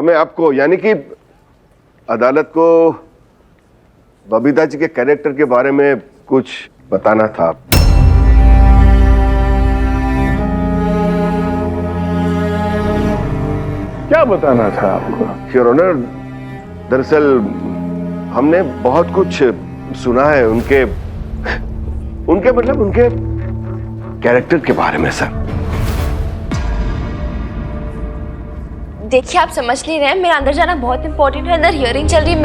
हमें आपको यानी कि अदालत को बबीता जी के कैरेक्टर के बारे में कुछ बताना था। क्या बताना था आपको? योर ऑनर, दरअसल हमने बहुत कुछ सुना है उनके कैरेक्टर के बारे में सर। देखिए आप समझ नहीं रहे हैं, मेरा अंदर जाना बहुत इंपॉर्टेंट है। अंदर हियरिंग चल रही है,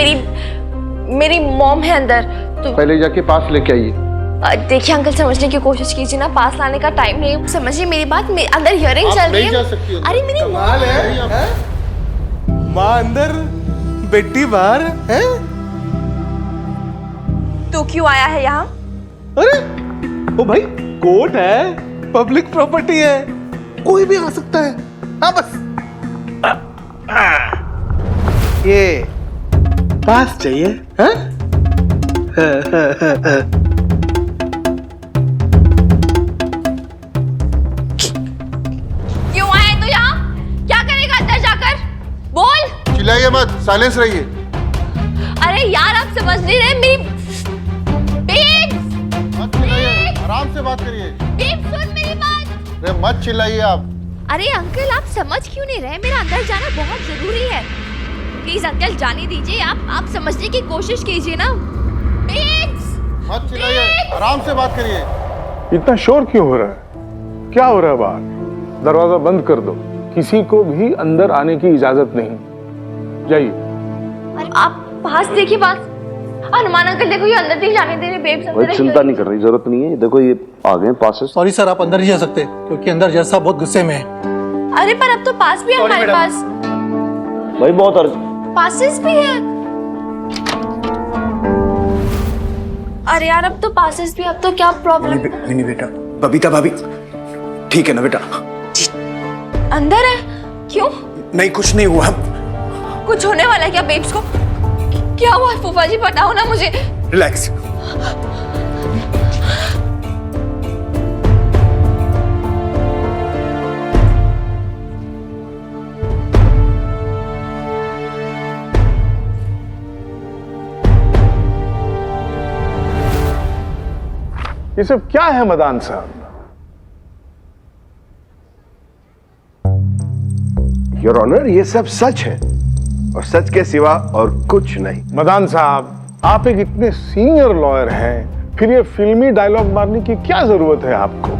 मेरी मॉम है अंदर, तो पहले जाके पास लेके आइए। देखिए अंकल समझने की कोशिश कीजिए ना, पास लाने का टाइम नहीं। समझिए मेरी बात, अंदर हियरिंग चल रही है। अरे मेरी कमाल है, माँ अंदर बेटी बाहर है। तू क्यों आया है यहाँ? अरे ओ भाई, कोर्ट है, पब्लिक प्रॉपर्टी है, कोई भी आ सकता है। हाँ बस ये पास चाहिए। हाँ? क्यों आया तू यहाँ? क्या करेगा अंदर जाकर? बोल। चिल्लाइए मत, साइलेंस रहिए। अरे यार आप समझ नहीं रहे, मेरी मत चिल्लाइए, आराम से बात करिए। सुन मेरी बात। अरे मत चिल्लाइए आप। अरे अंकल आप समझ क्यों नहीं रहे? मेरा अंदर जाना बहुत जरूरी है। प्लीज अंकल जाने दीजिए। आप समझने की कोशिश कीजिए ना। मत चिल्लाइए, आराम से बात करिए। इतना शोर क्यों हो रहा है? क्या हो रहा है बाहर? दरवाजा बंद कर दो, किसी को भी अंदर आने की इजाजत नहीं। जाइए। आप पास देखिए, पास। हनुमान अंकल देखो, ये अंदर नहीं जाने दे रहे। बेब्स अंदर चिंता नहीं कर रही, जरूरत नहीं है। देखो ये आ गए पास। सॉरी सर, आप अंदर नहीं जा सकते क्योंकि अंदर जज साहब बहुत गुस्से में है। अरे पर अब तो पास भी है हमारे पास। भाई बहुत अर्ज पासेस भी है। अरे यार अब तो पासेस भी, अब तो क्या प्रॉब्लम? नहीं बेटा, बबीता भाभी ठीक है ना बेटा? अंदर है? क्यों? नहीं कुछ नहीं हुआ। कुछ होने वाला है क्या बेब्स को? क्या हुआ है फूफा जी, बताओ ना मुझे। रिलैक्स। ये सब क्या है मदान साहब? योर ऑनर, ये सब सच है और सच के सिवा और कुछ नहीं। मदान साहब, आप एक इतने सीनियर लॉयर हैं, फिर ये फिल्मी डायलॉग मारने की क्या जरूरत है आपको?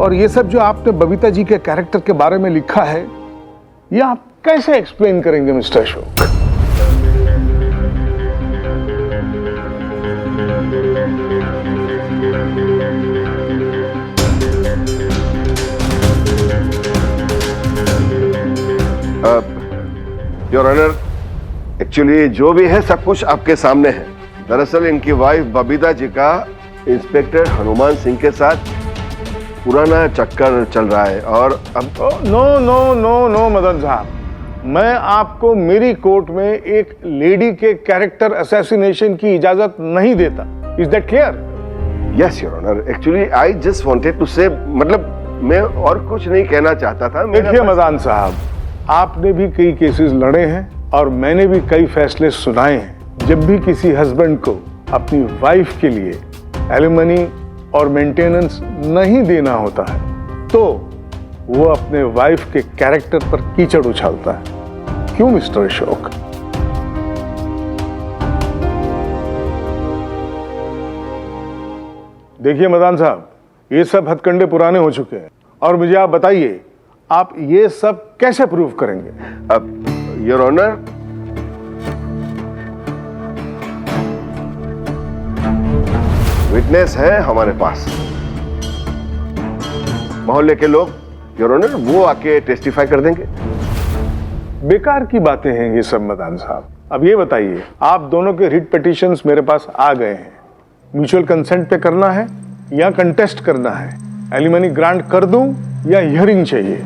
और ये सब जो आपने बबीता जी के कैरेक्टर के बारे में लिखा है, ये आप कैसे एक्सप्लेन करेंगे mister Ashok? Your honour, actually जो भी है सब कुछ आपके सामने है। दरअसल इनकी वाइफ बबीता जी का इंस्पेक्टर हनुमान सिंह के साथ पुराना चक्कर चल रहा है और अब no no no no Madan साहब, मैं आपको मेरी कोर्ट में एक लेडी के कैरेक्टर असैसिनेशन की इजाजत नहीं देता। Is that clear? Yes your honour, actually I just wanted to say, मतलब मैं और कुछ नहीं कहना चाहता था। देखिए मदान साहब, आपने भी कई केसेस लड़े हैं और मैंने भी कई फैसले सुनाए हैं। जब भी किसी हस्बैंड को अपनी वाइफ के लिए एलिमनी और मेंटेनेंस नहीं देना होता है तो वो अपने वाइफ के कैरेक्टर पर कीचड़ उछालता है। क्यों मिस्टर अशोक? देखिए मदान साहब, ये सब हथकंडे पुराने हो चुके हैं और मुझे आप बताइए, आप ये सब कैसे प्रूव करेंगे? अब योर ऑनर, विटनेस है हमारे पास, मोहल्ले के लोग योर ऑनर, वो आके टेस्टिफाई कर देंगे। बेकार की बातें हैं ये सब मदान साहब। अब ये बताइए, आप दोनों के रिट पिटीशंस मेरे पास आ गए हैं। म्यूचुअल कंसेंट पे करना है या कंटेस्ट करना है? एलिमनी ग्रांट कर दूं या हियरिंग चाहिए?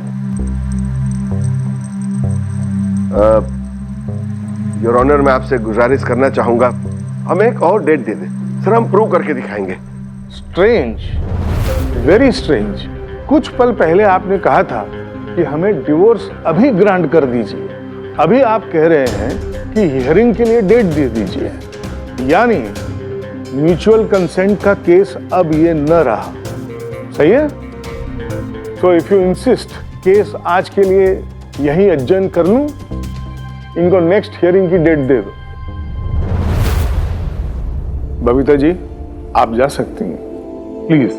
योर ऑनर, मैं आपसे गुजारिश करना चाहूंगा, हमें एक और डेट दे दें सर, हम प्रूव करके दिखाएंगे। Strange, very strange. कुछ पल पहले आपने कहा था कि हमें डिवोर्स अभी ग्रांट कर दीजिए। अभी आप कह रहे हैं कि हियरिंग के लिए डेट दे दीजिए, यानी म्यूचुअल कंसेंट का केस अब ये न रहा। सही है? तो इफ यू इंसिस्ट, केस आज के लिए यहीं एडजर्न कर लूं, इनको नेक्स्ट हियरिंग की डेट दे दो। बबीता जी, आप जा सकती हैं, प्लीज।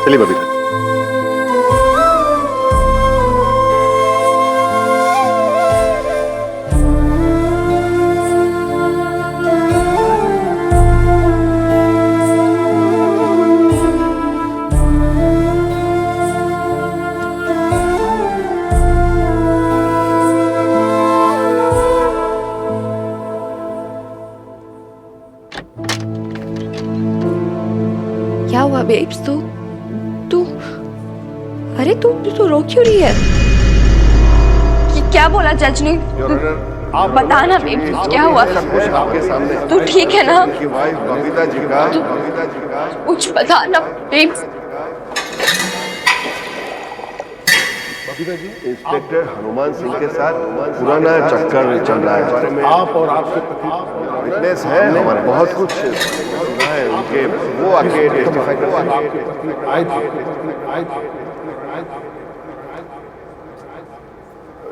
चलिए बबीता। क्या हुआ बेब्स? तू अरे तू रो क्यों रही है? क्या बोला जज ने? बता ना बेब्स, क्या हुआ? सब कुछ आपके सामने है। तू ठीक है ना? उनकी वाइफ बबीता जी का कुछ बता ना बेब्स। इंस्पेक्टर हनुमान सिंह के साथ पुराना चक्कर चल रहा है। आप और आपके पति विटनेस है हमारे, बहुत कुछ सुना है उनके, वो आके टेस्टिफाई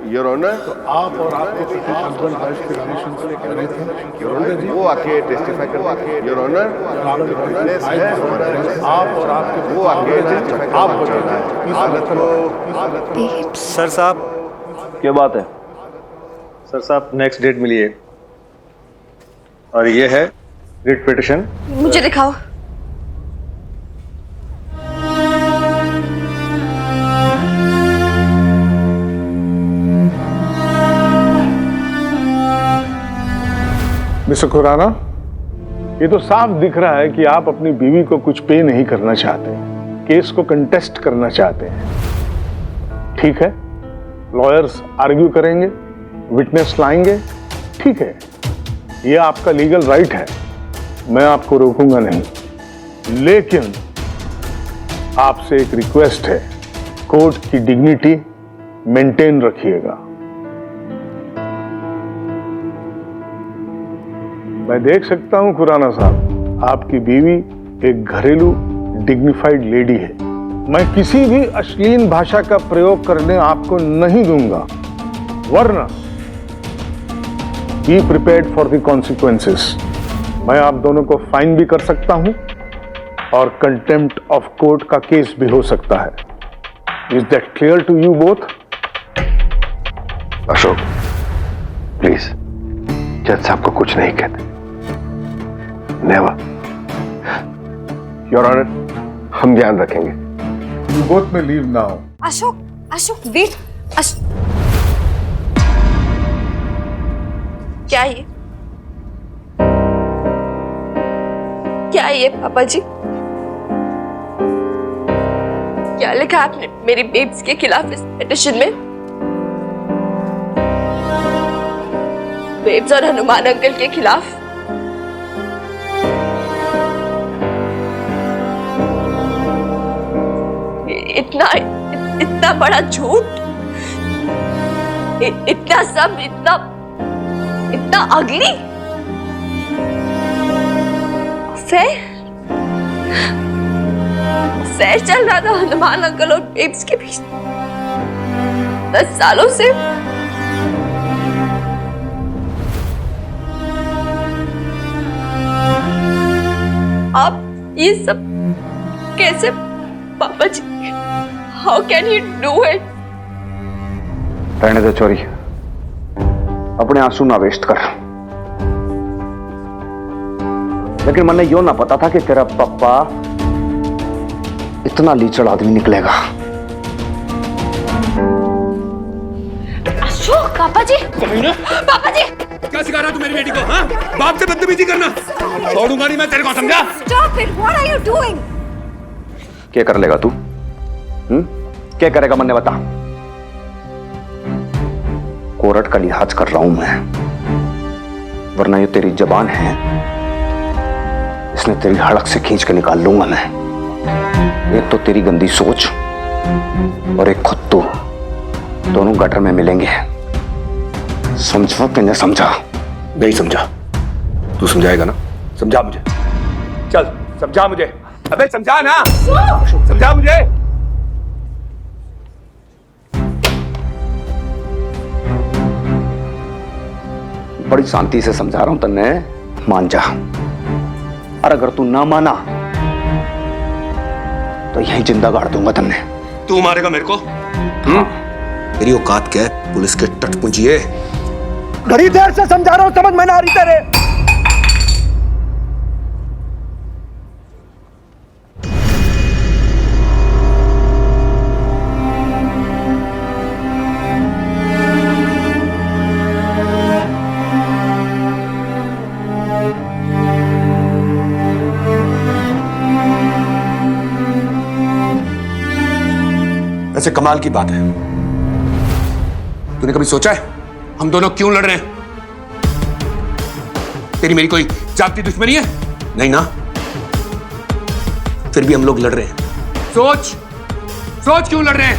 योर ऑनर, आप और आपके पति हस्बैंड वाइफ के रिलेशनशिप कर रहे थे। वो आके टेस्टिफाई कर योर ऑनर, विटनेस है हमारे, आप और आपके वो आके टेस्टिफाई आप चल रहा है। सर साहब, क्या बात है? सर साहब नेक्स्ट डेट मिली है और ये है रिट पिटिशन। मुझे दिखाओ। मिस्टर खुराना, ये तो साफ दिख रहा है कि आप अपनी बीवी को कुछ पे नहीं करना चाहते, केस को कंटेस्ट करना चाहते हैं। ठीक है, लॉयर्स आर्ग्यू करेंगे, विटनेस लाएंगे, ठीक है, ये आपका लीगल राइट है, मैं आपको रोकूंगा नहीं। लेकिन आपसे एक रिक्वेस्ट है, कोर्ट की डिग्निटी मेंटेन रखिएगा। मैं देख सकता हूं खुराना साहब, आपकी बीवी एक घरेलू डिग्निफाइड लेडी है। मैं किसी भी अश्लील भाषा का प्रयोग करने आपको नहीं दूंगा, वरना be prepared for the consequences. मैं आप दोनों को फाइन भी कर सकता हूं और कंटेम्प्ट ऑफ कोर्ट का केस भी हो सकता है। Is that clear to you both? Ashok, please, जज साहब को कुछ नहीं कहते। नेवर। योर ऑनर, हम ध्यान रखेंगे। You both may leave now. Ashok wait. क्या ये पापा जी? क्या लिखा आपने मेरी बेब्स के खिलाफ इस पिटिशन में? बेब्स और हनुमान अंकल के खिलाफ? इतना बड़ा झूठ, इतना सब, इतना अगली अफेयर चल रहा था हनुमान अंकल और बेब्स के बीच 10 सालों से। आप ये सब कैसे पापा जी? How can you do it? रहने दे चोरी, अपने आंसू ना वेस्ट कर। लेकिन मैंने यो ना पता था कि तेरा पप्पा इतना लीचड़ आदमी निकलेगा। अशोक, पापा जी, पापा जी, क्या सिखा रहा तू मेरी बेटी को? हाँ, बाप से बदतमीजी करना छोड़ूंगा नहीं मैं तेरे को, समझा? Stop it! What are you doing? क्या कर लेगा तू? क्या करेगा मन्ने बता। कोर्ट का लिहाज कर रहा हूं मैं, वरना ये तेरी जबान है, इसने तेरी हड़क से खींच के निकाल लूंगा मैं। एक तो तेरी गंदी सोच और एक खुद तू, दोनों गटर में मिलेंगे। समझो कि नहीं समझा? नहीं समझा। तू समझाएगा ना? समझा मुझे, चल समझा मुझे। अबे समझा ना, समझा मुझे। बड़ी शांति से समझा रहा हूं तन्ने, मान जा। और अगर तू ना माना तो यहीं जिंदा गाड़ दूंगा तन्ने। तू मारेगा मेरे को? तेरी औकात क्या है? पुलिस के टटपुंजिए। घड़ी देर से समझा रहा हूं, समझ में ना आ रही तेरे। वैसे कमाल की बात है, तूने कभी सोचा है हम दोनों क्यों लड़ रहे हैं? तेरी मेरी कोई जागती दुश्मनी है? नहीं ना? फिर भी हम लोग लड़ रहे हैं। सोच सोच क्यों लड़ रहे हैं?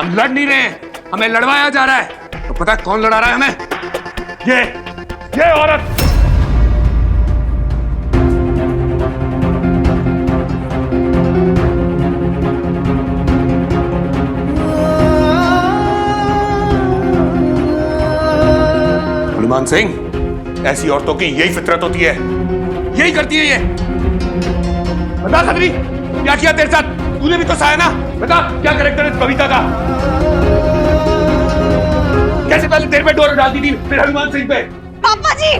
हम लड़ नहीं रहे हैं, हमें लड़वाया जा रहा है। तो पता है कौन लड़ा रहा है हमें? ये औरत। हनुमान सिंह, ऐसी औरतों की यही फितरत होती है, यही करती है ये। बता खतरी, क्या किया तेरे साथ? तूने भी तो सहाया ना। बता क्या करेक्टर है कविता का? कैसे पहले तेरे पे डोर डालती थी, फिर हनुमान सिंह पे। पापा जी,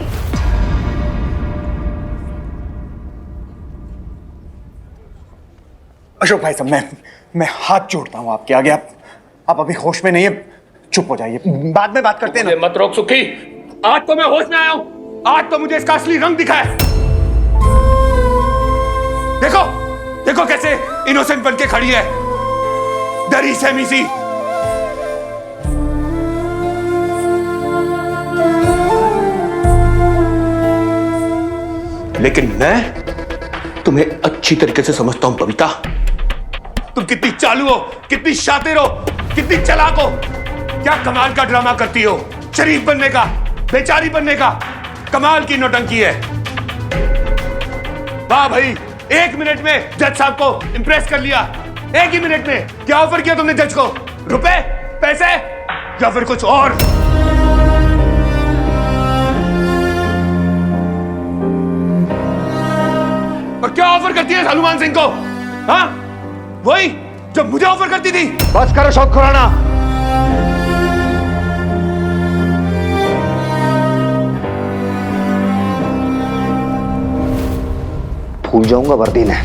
अशोक भाई साहब, मैं हाथ जोड़ता हूं आपके आगे। आप अभी होश में नहीं है, चुप हो जाइए, बाद में बात करते हैं ना। मत रोक सुखी, आज तो मैं होश में आया हूं। आज तो मुझे इसका असली रंग दिखा है। देखो देखो कैसे इनोसेंट बनके खड़ी है, डरी सहमी सी। लेकिन मैं तुम्हें अच्छी तरीके से समझता हूं बबीता। तुम कितनी चालू हो, कितनी शातिर हो, कितनी चालाक हो। क्या कमाल का ड्रामा करती हो, शरीफ बनने का, बेचारी बनने का। कमाल की नौटंकी है। वाह भाई, 1 मिनट में जज साहब को इंप्रेस कर लिया। 1 ही मिनट में। क्या ऑफर किया तुमने जज को? रुपए, पैसे या फिर कुछ और? और क्या ऑफर करती है हनुमान सिंह को? हाँ, वही जो मुझे ऑफर करती थी। बस करो शौक खुराना। भूल जाऊंगा वर्दी ने,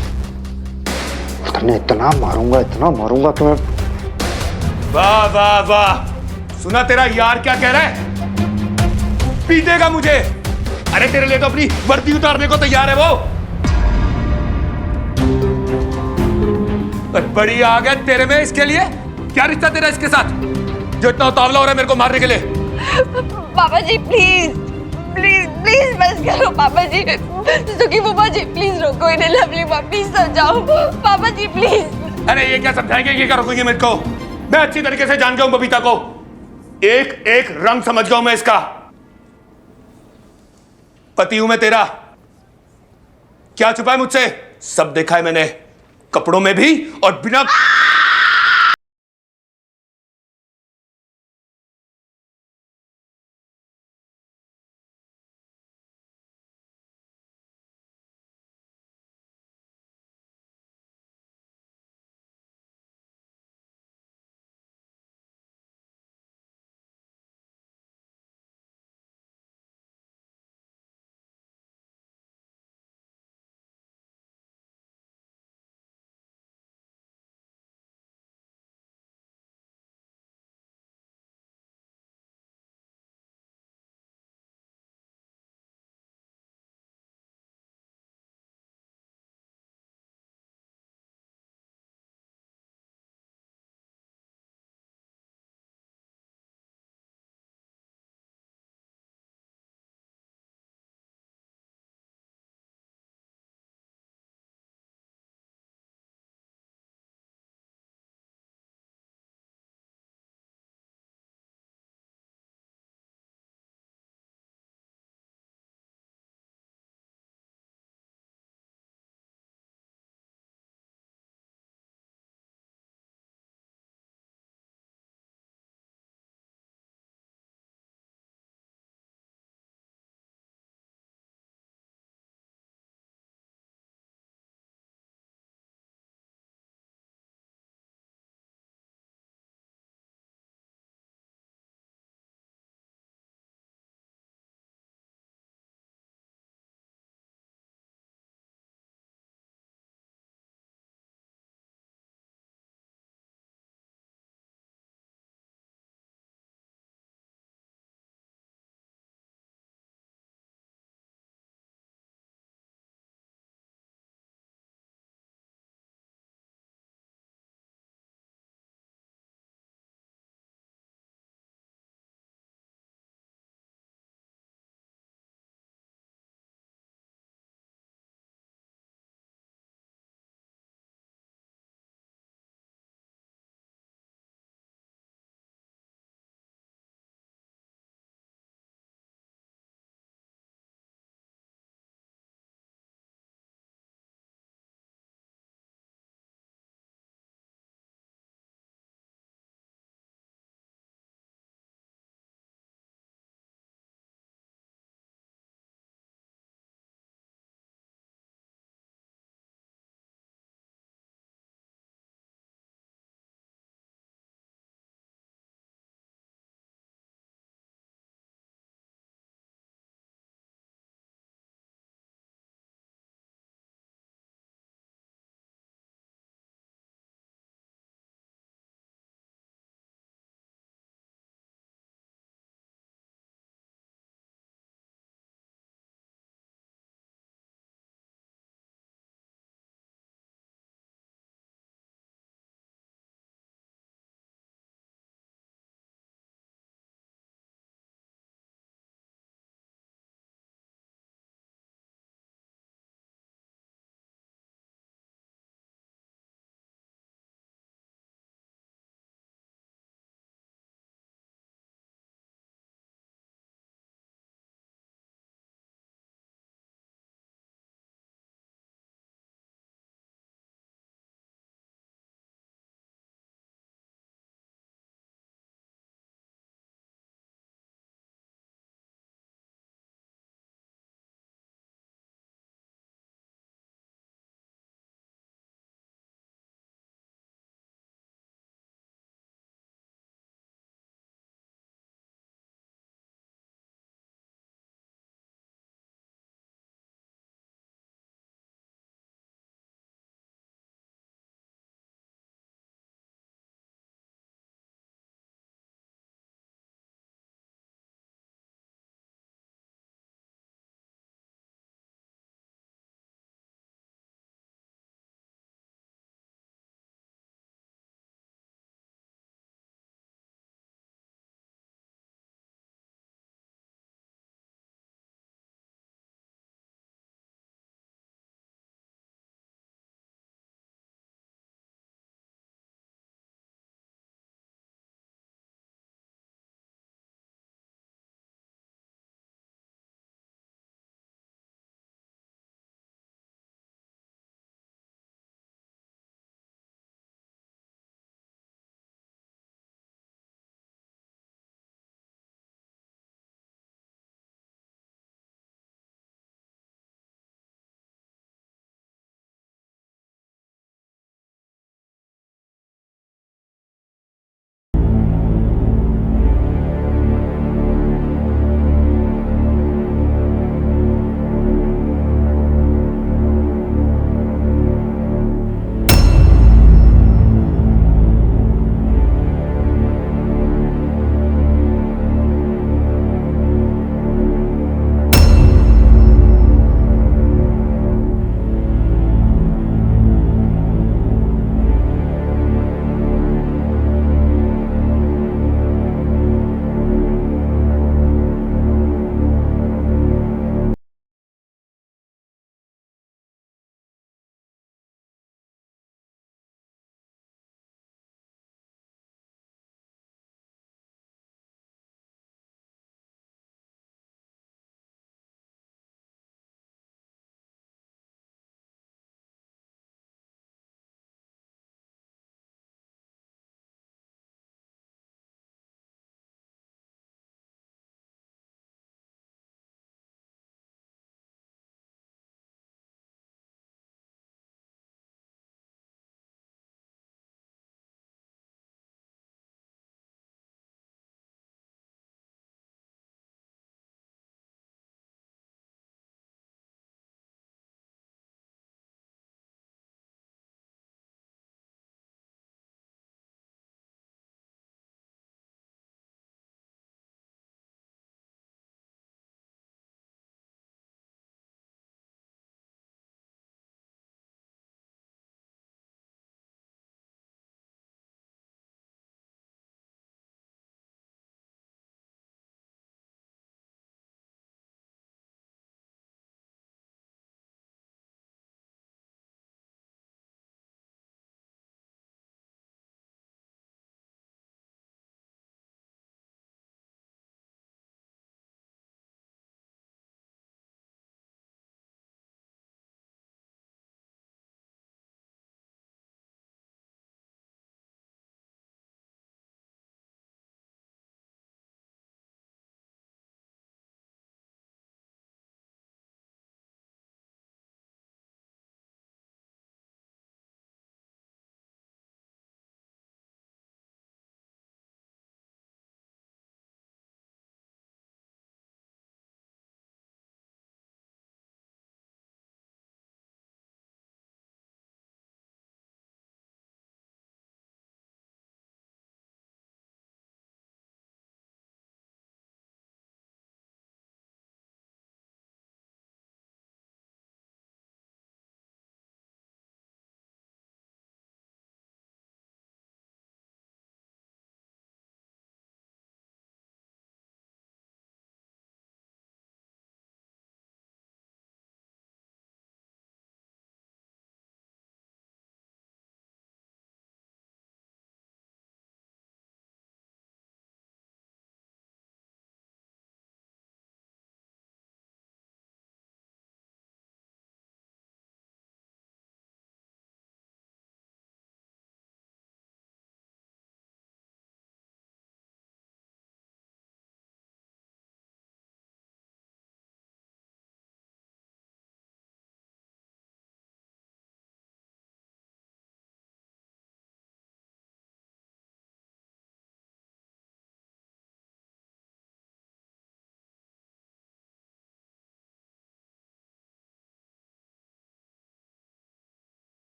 तुम्हें इतना मारूंगा तुम्हें। वाह वाह वाह, सुना तेरा यार क्या कह रहा है? पीटेगा मुझे। अरे तेरे लिए तो अपनी वर्दी उतारने को तैयार है वो। पर बड़ी आग है तेरे में इसके लिए। क्या रिश्ता तेरा इसके साथ जो इतना उतावला हो रहा है मेरे को मारने के लिए? पापा जी प्लीज प्लीज प्लीज बस करो पापा जी। सुखी पापा जी प्लीज रोको इन्हें। लवली प्लीज समझाओ पापा जी प्लीज। अरे ये क्या समझाएंगे, ये क्या रोकेंगे मेरे को? मैं अच्छी तरीके से जान गया हूं बबीता को। एक एक रंग समझ गया हूं मैं इसका। पति हूं मैं तेरा। क्या छुपा है मुझसे? सब देखा है मैंने, कपड़ों में भी और बिना